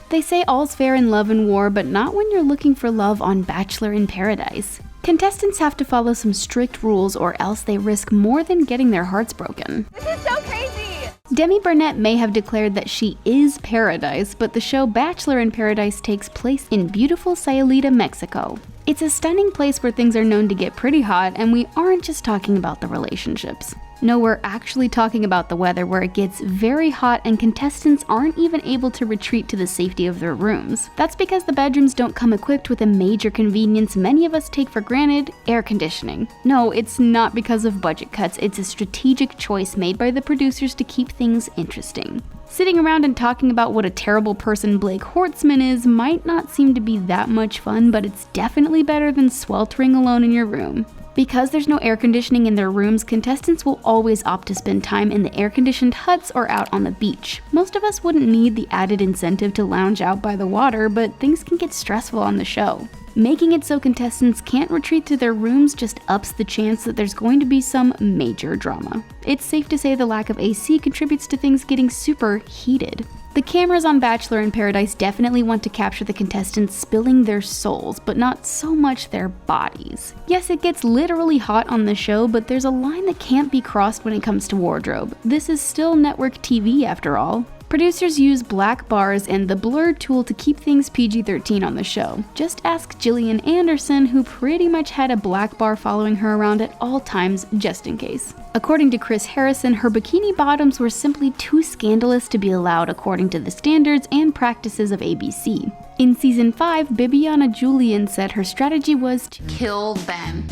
They say all's fair in love and war, but not when you're looking for love on Bachelor in Paradise. Contestants have to follow some strict rules or else they risk more than getting their hearts broken. This is so crazy! Demi Burnett may have declared that she is Paradise, but the show Bachelor in Paradise takes place in beautiful Sayulita, Mexico. It's a stunning place where things are known to get pretty hot, and we aren't just talking about the relationships. No, we're actually talking about the weather where it gets very hot and contestants aren't even able to retreat to the safety of their rooms. That's because the bedrooms don't come equipped with a major convenience many of us take for granted, air conditioning. No, it's not because of budget cuts, it's a strategic choice made by the producers to keep things interesting. Sitting around and talking about what a terrible person Blake Horstmann is might not seem to be that much fun, but it's definitely better than sweltering alone in your room. Because there's no air conditioning in their rooms, contestants will always opt to spend time in the air-conditioned huts or out on the beach. Most of us wouldn't need the added incentive to lounge out by the water, but things can get stressful on the show. Making it so contestants can't retreat to their rooms just ups the chance that there's going to be some major drama. It's safe to say the lack of AC contributes to things getting super heated. The cameras on Bachelor in Paradise definitely want to capture the contestants spilling their souls, but not so much their bodies. Yes, it gets literally hot on the show, but there's a line that can't be crossed when it comes to wardrobe. This is still network TV after all. Producers use black bars and the blur tool to keep things PG-13 on the show. Just ask Gillian Anderson, who pretty much had a black bar following her around at all times, just in case. According to Chris Harrison, her bikini bottoms were simply too scandalous to be allowed according to the standards and practices of ABC. In season 5, Bibiana Julian said her strategy was to kill them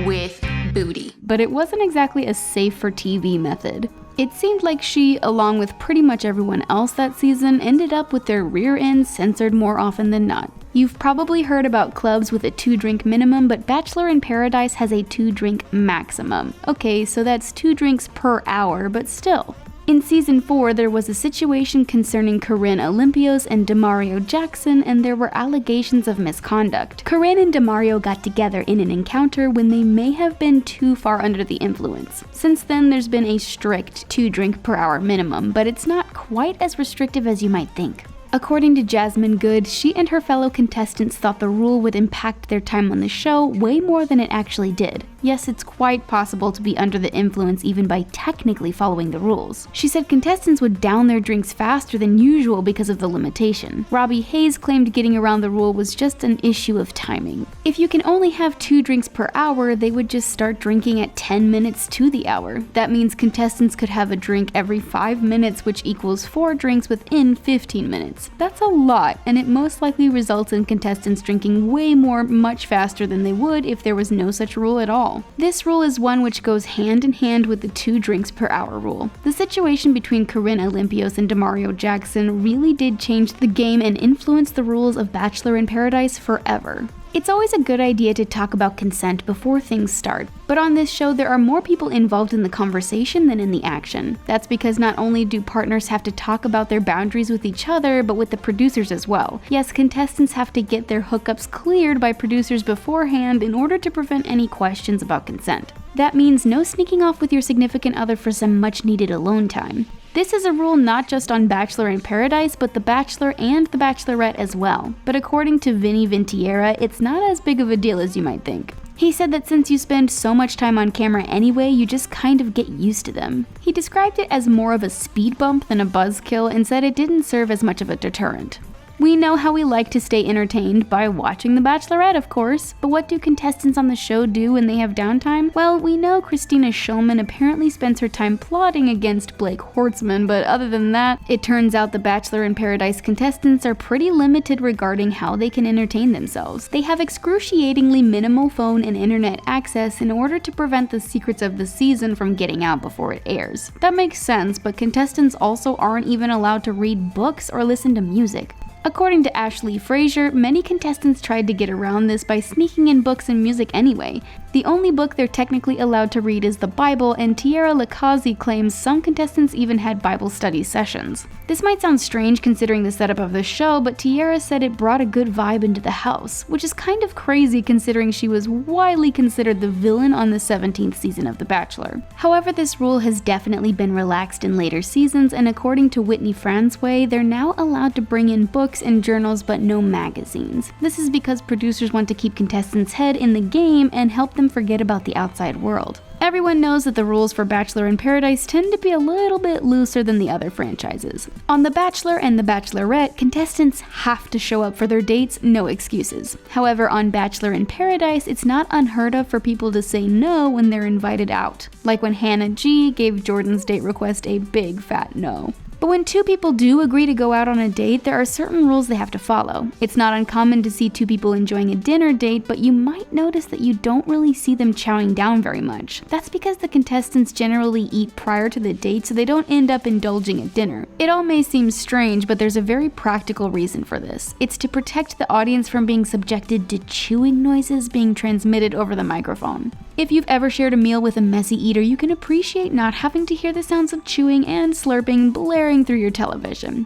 with booty. But it wasn't exactly a safe for TV method. It seemed like she, along with pretty much everyone else that season, ended up with their rear ends censored more often than not. You've probably heard about clubs with a 2-drink minimum, but Bachelor in Paradise has a 2-drink maximum. Okay, so that's 2 drinks per hour, but still. In season 4, there was a situation concerning Corinne Olympios and Demario Jackson, and there were allegations of misconduct. Corinne and Demario got together in an encounter when they may have been too far under the influence. Since then, there's been a strict 2-drink per hour minimum, but it's not quite as restrictive as you might think. According to Jasmine Good, she and her fellow contestants thought the rule would impact their time on the show way more than it actually did. Yes, it's quite possible to be under the influence even by technically following the rules. She said contestants would down their drinks faster than usual because of the limitation. Robbie Hayes claimed getting around the rule was just an issue of timing. If you can only have 2 drinks per hour, they would just start drinking at 10 minutes to the hour. That means contestants could have a drink every 5 minutes, which equals 4 drinks within 15 minutes. That's a lot, and it most likely results in contestants drinking way more much faster than they would if there was no such rule at all. This rule is one which goes hand in hand with the 2 drinks per hour rule. The situation between Corinne Olympios and Demario Jackson really did change the game and influence the rules of Bachelor in Paradise forever. It's always a good idea to talk about consent before things start, but on this show there are more people involved in the conversation than in the action. That's because not only do partners have to talk about their boundaries with each other, but with the producers as well. Yes, contestants have to get their hookups cleared by producers beforehand in order to prevent any questions about consent. That means no sneaking off with your significant other for some much needed alone time. This is a rule not just on Bachelor in Paradise, but The Bachelor and The Bachelorette as well. But according to Vinny Vintiera, it's not as big of a deal as you might think. He said that since you spend so much time on camera anyway, you just kind of get used to them. He described it as more of a speed bump than a buzzkill and said it didn't serve as much of a deterrent. We know how we like to stay entertained by watching The Bachelorette, of course, but what do contestants on the show do when they have downtime? Well, we know Christina Schulman apparently spends her time plotting against Blake Horstmann, but other than that, it turns out the Bachelor in Paradise contestants are pretty limited regarding how they can entertain themselves. They have excruciatingly minimal phone and internet access in order to prevent the secrets of the season from getting out before it airs. That makes sense, but contestants also aren't even allowed to read books or listen to music. According to Ashley Frazier, many contestants tried to get around this by sneaking in books and music anyway. The only book they're technically allowed to read is the Bible, and Tiara Lakazi claims some contestants even had Bible study sessions. This might sound strange considering the setup of the show, but Tiara said it brought a good vibe into the house, which is kind of crazy considering she was widely considered the villain on the 17th season of The Bachelor. However, this rule has definitely been relaxed in later seasons, and according to Whitney Franzway, they're now allowed to bring in books and journals but no magazines. This is because producers want to keep contestants' head in the game and help them forget about the outside world. Everyone knows that the rules for Bachelor in Paradise tend to be a little bit looser than the other franchises. On The Bachelor and The Bachelorette, contestants have to show up for their dates, no excuses. However, on Bachelor in Paradise, it's not unheard of for people to say no when they're invited out, like when Hannah G gave Jordan's date request a big fat no. But when two people do agree to go out on a date, there are certain rules they have to follow. It's not uncommon to see two people enjoying a dinner date, but you might notice that you don't really see them chowing down very much. That's because the contestants generally eat prior to the date, so they don't end up indulging at dinner. It all may seem strange, but there's a very practical reason for this. It's to protect the audience from being subjected to chewing noises being transmitted over the microphone. If you've ever shared a meal with a messy eater, you can appreciate not having to hear the sounds of chewing and slurping blaring through your television.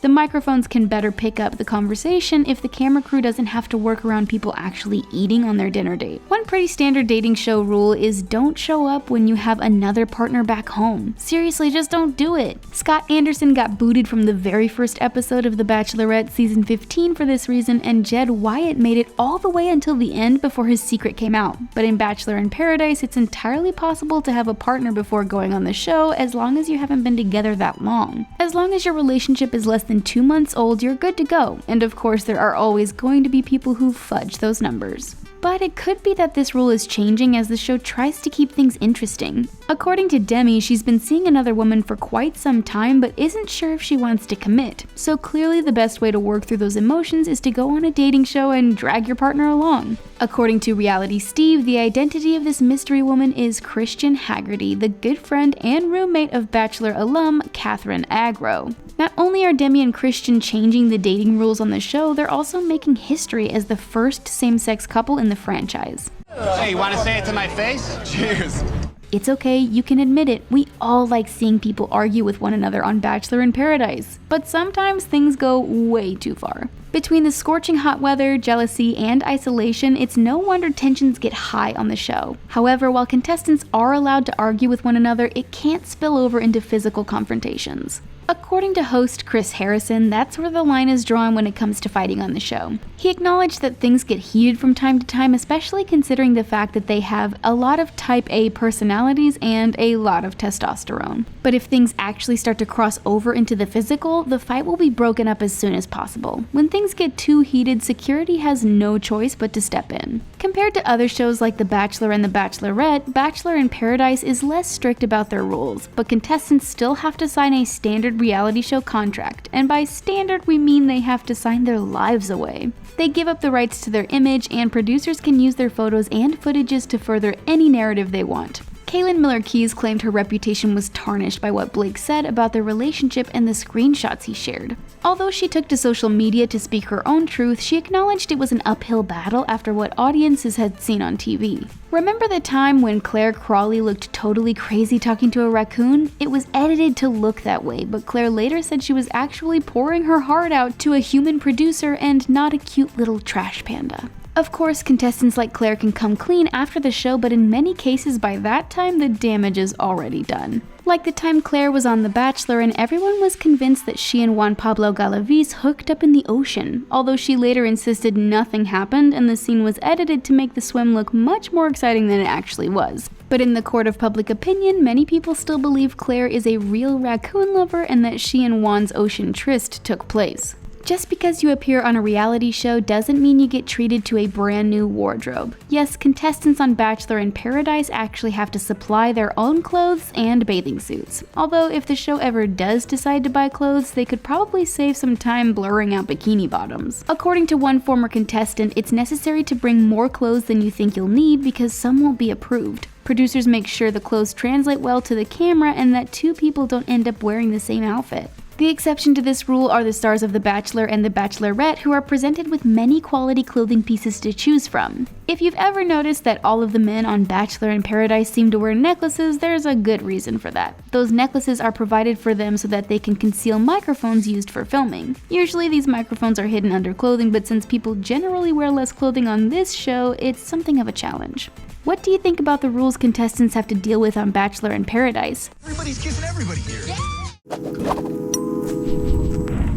The microphones can better pick up the conversation if the camera crew doesn't have to work around people actually eating on their dinner date. One pretty standard dating show rule is don't show up when you have another partner back home. Seriously, just don't do it. Scott Anderson got booted from the very first episode of The Bachelorette season 15 for this reason, and Jed Wyatt made it all the way until the end before his secret came out. But in Bachelor in Paradise, it's entirely possible to have a partner before going on the show as long as you haven't been together that long. As long as your relationship is less than 2 months old, you're good to go. And of course, there are always going to be people who fudge those numbers. But it could be that this rule is changing as the show tries to keep things interesting. According to Demi, she's been seeing another woman for quite some time but isn't sure if she wants to commit. So clearly the best way to work through those emotions is to go on a dating show and drag your partner along. According to Reality Steve, the identity of this mystery woman is Christian Haggerty, the good friend and roommate of Bachelor alum Catherine Agro. Not only are Demi and Christian changing the dating rules on the show, they're also making history as the first same-sex couple in the franchise. Hey, you want to say it to my face? Cheers. It's okay, you can admit it, we all like seeing people argue with one another on Bachelor in Paradise. But sometimes things go way too far. Between the scorching hot weather, jealousy, and isolation, it's no wonder tensions get high on the show. However, while contestants are allowed to argue with one another, it can't spill over into physical confrontations. According to host Chris Harrison, that's where the line is drawn when it comes to fighting on the show. He acknowledged that things get heated from time to time, especially considering the fact that they have a lot of type A personalities and a lot of testosterone. But if things actually start to cross over into the physical, the fight will be broken up as soon as possible. When things get too heated, security has no choice but to step in. Compared to other shows like The Bachelor and The Bachelorette, Bachelor in Paradise is less strict about their rules, but contestants still have to sign a standard reality show contract, and by standard we mean they have to sign their lives away. They give up the rights to their image, and producers can use their photos and footages to further any narrative they want. Kaylin Miller-Keys claimed her reputation was tarnished by what Blake said about their relationship and the screenshots he shared. Although she took to social media to speak her own truth, she acknowledged it was an uphill battle after what audiences had seen on TV. Remember the time when Claire Crawley looked totally crazy talking to a raccoon? It was edited to look that way, but Claire later said she was actually pouring her heart out to a human producer and not a cute little trash panda. Of course, contestants like Claire can come clean after the show, but in many cases by that time the damage is already done. Like the time Claire was on The Bachelor and everyone was convinced that she and Juan Pablo Galaviz hooked up in the ocean, although she later insisted nothing happened and the scene was edited to make the swim look much more exciting than it actually was. But in the court of public opinion, many people still believe Claire is a real raccoon lover and that she and Juan's ocean tryst took place. Just because you appear on a reality show doesn't mean you get treated to a brand new wardrobe. Yes, contestants on Bachelor in Paradise actually have to supply their own clothes and bathing suits. Although if the show ever does decide to buy clothes, they could probably save some time blurring out bikini bottoms. According to one former contestant, it's necessary to bring more clothes than you think you'll need because some won't be approved. Producers make sure the clothes translate well to the camera and that two people don't end up wearing the same outfit. The exception to this rule are the stars of The Bachelor and The Bachelorette, who are presented with many quality clothing pieces to choose from. If you've ever noticed that all of the men on Bachelor in Paradise seem to wear necklaces, there's a good reason for that. Those necklaces are provided for them so that they can conceal microphones used for filming. Usually these microphones are hidden under clothing, but since people generally wear less clothing on this show, it's something of a challenge. What do you think about the rules contestants have to deal with on Bachelor in Paradise? Everybody's kissing everybody here.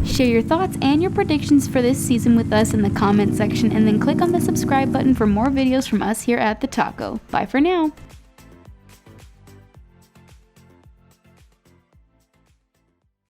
Share your thoughts and your predictions for this season with us in the comment section, and then click on the subscribe button for more videos from us here at The Taco. Bye for now.